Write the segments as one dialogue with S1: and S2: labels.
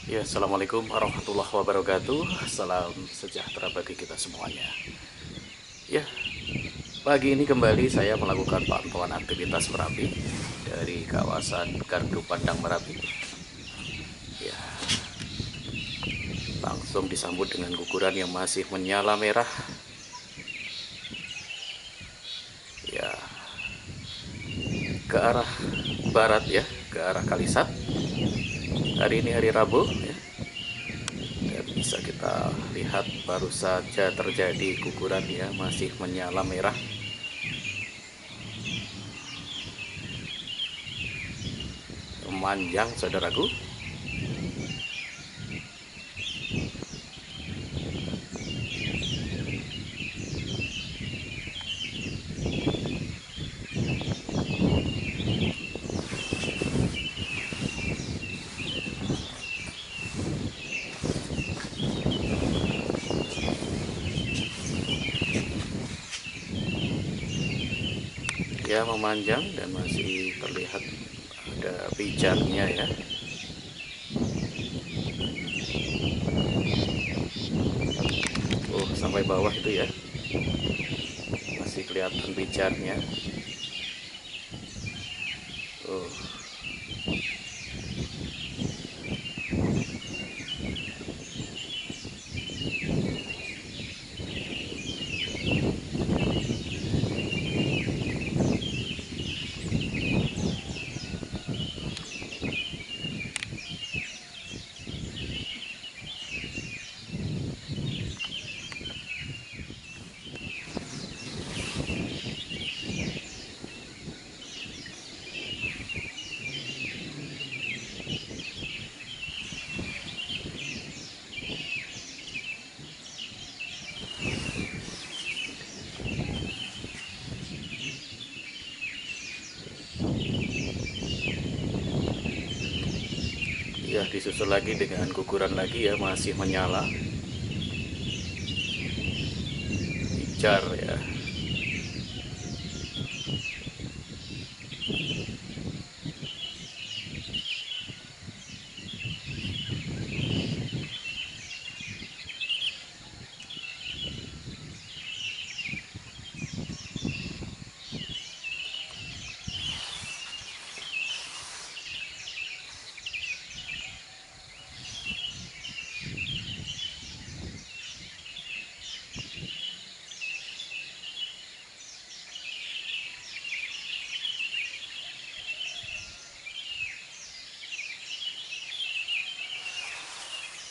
S1: Ya, Assalamualaikum warahmatullahi wabarakatuh. Salam sejahtera bagi kita semuanya. Ya, pagi ini kembali saya melakukan pantauan aktivitas Merapi dari kawasan Gardu Pandang Merapi. Ya, langsung disambut dengan guguran yang masih menyala merah. Ya, ke arah barat ya, ke arah Kalisat. Hari ini hari Rabu ya. Dan bisa kita lihat baru saja terjadi guguran ya, masih menyala merah. Memanjang saudaraku. Ya, memanjang dan masih terlihat ada pijarnya ya. Oh, sampai bawah itu ya, masih kelihatan pijarnya. Oh, ya, disusul lagi dengan guguran lagi ya, masih menyala pijar ya.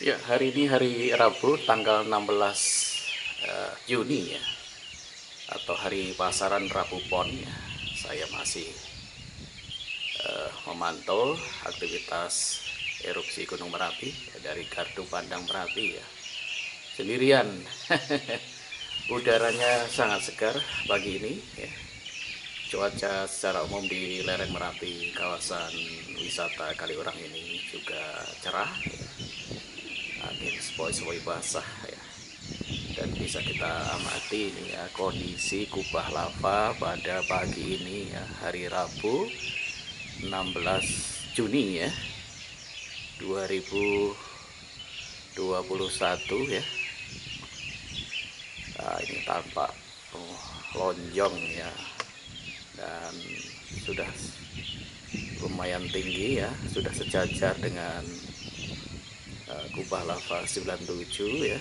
S1: Ya, hari ini hari Rabu tanggal 16 Juni ya, atau hari pasaran Rabu Pon ya. Saya masih memantau aktivitas erupsi Gunung Merapi ya, dari Gardu Pandang Merapi ya. Sendirian. Udaranya sangat segar pagi ini ya. Cuaca secara umum di lereng Merapi, kawasan wisata Kaliurang ini juga cerah ya. Angin sepoi-sepoi basah ya. Dan bisa kita amati ini ya, kondisi kubah lava pada pagi ini ya, hari Rabu 16 Juni ya 2021 ya. Nah, ini tampak lonjong ya, dan sudah lumayan tinggi ya, sudah sejajar dengan kubah lava 97 ya.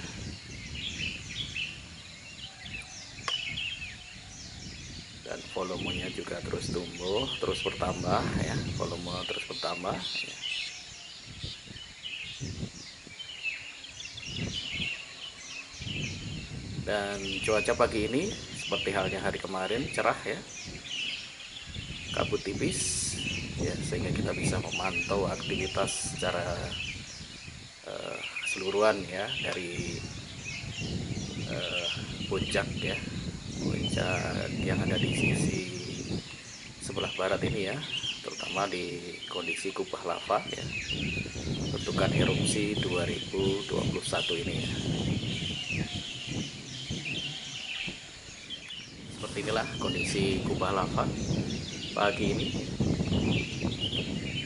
S1: Dan volumenya juga terus tumbuh, terus bertambah ya, volume terus bertambah ya. Dan cuaca pagi ini seperti halnya hari kemarin cerah ya, kabut tipis ya, sehingga kita bisa memantau aktivitas secara keseluruhan ya, dari puncak ya, puncak yang ada di sisi sebelah barat ini ya, terutama di kondisi kubah lava ya, bentukan erupsi 2021 ini ya. Seperti inilah kondisi kubah lava pagi ini,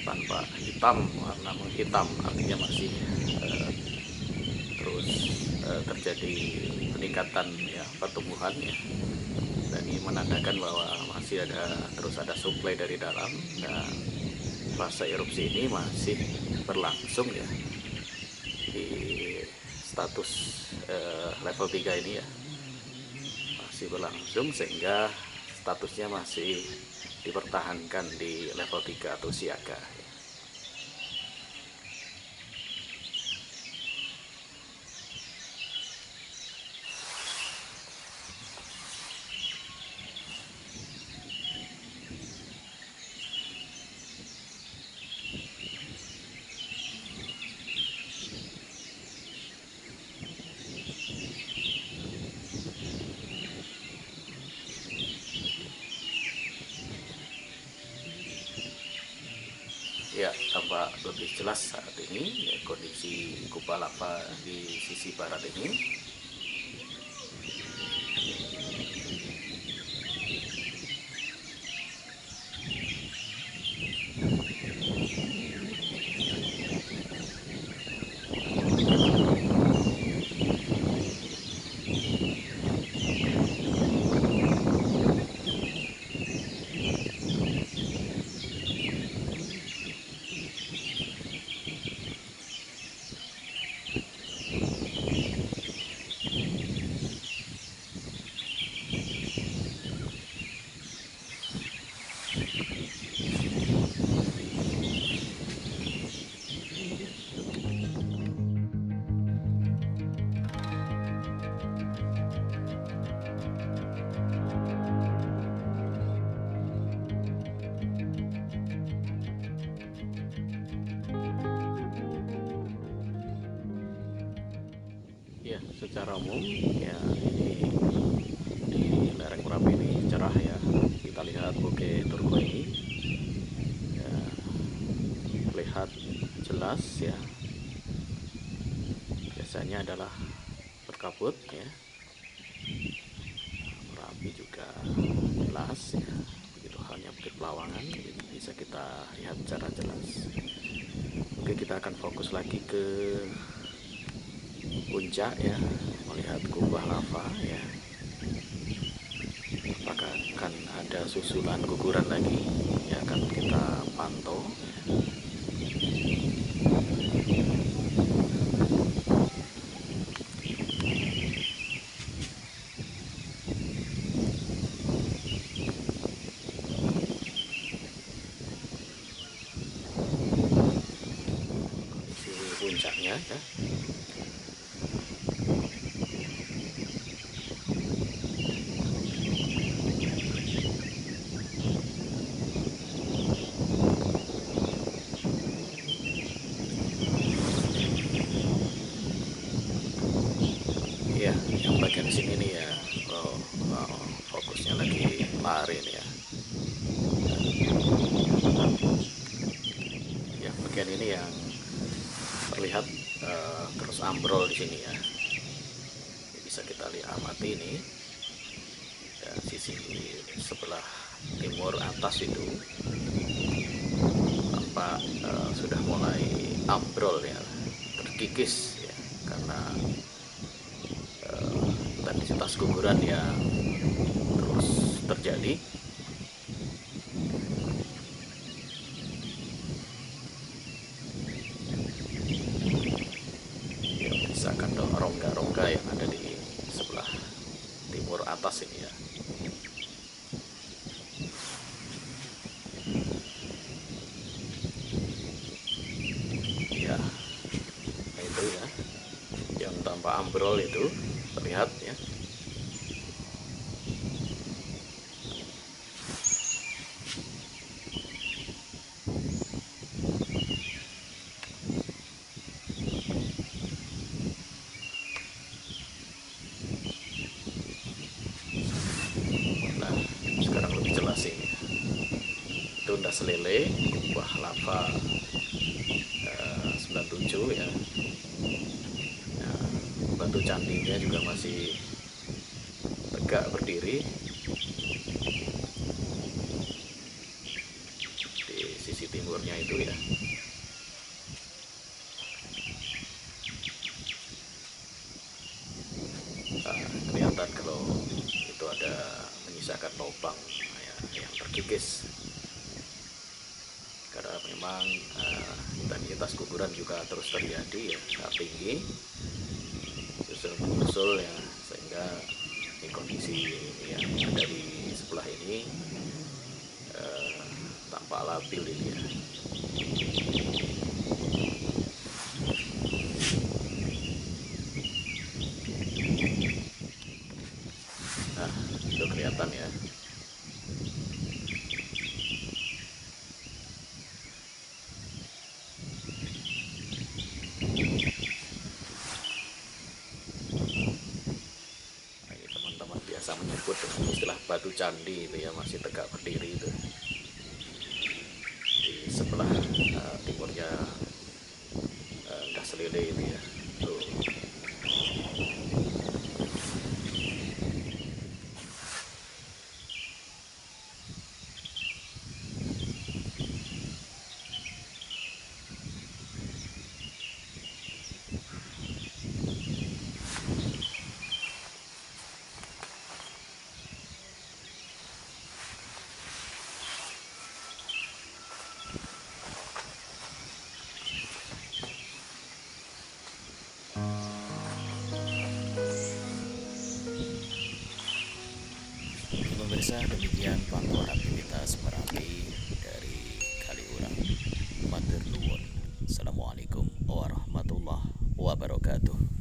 S1: tanpa hitam, warna menghitam, artinya masih terus terjadi peningkatan ya pertumbuhan ya, dan ini menandakan bahwa masih terus ada suplai dari dalam, dan fase erupsi ini masih berlangsung ya di status level 3 ini ya, masih berlangsung, sehingga statusnya masih dipertahankan di level 3 atau siaga. Ya, tampak lebih jelas saat ini ya, kondisi kubah lava di sisi barat ini. Ya, secara umum ya ini di lereng Merapi ini cerah ya. Kita lihat Bukit Turko ini ya, terlihat jelas ya. Biasanya adalah berkabut ya. Merapi juga jelas ya. Begitu halnya Bukit Pelawangan bisa kita lihat secara jelas. Oke, kita akan fokus lagi ke puncak ya, melihat kubah lava ya. Apakah akan ada susulan guguran lagi yang akan kita pantau. Kondisi puncaknya ya. Iya, yang bagian sini nih ya, fokusnya lagi lari nih ya. Ya, bagian ini yang terlihat terus ambrol di sini ya. Bisa kita lihat amati ini. Ya, sisi sebelah timur atas itu tampak sudah mulai ambrol ya, terkikis ya, karena intensitas guguran yang terus terjadi. Ya, misalkan rongga-rongga yang ada di sebelah timur atas ini ya. Ya, nah itu ya, yang tampak ambrol itu terlihat ya. Nah, sekarang lebih jelas ini. Itu Undas Lele, kubah lava 97 ya. Nah, batu candinya juga masih tegak berdiri di sisi timurnya itu ya. memang intensitas guguran juga terus terjadi ya, sangat tinggi, susul menyusul ya, sehingga di kondisi yang ada di sebelah ini tampak labil ini ya. Nah, itu kelihatan ya. Nah, ini teman-teman biasa menyebut dengan istilah batu candi itu ya, masih tegak berdiri itu di sebelah timurnya Gas Lele itu ya. Tuh. Pemirsa, demikian pantauan aktivitas Merapi dari Kaliurang. Matur nuwun. Assalamualaikum warahmatullahi wabarakatuh.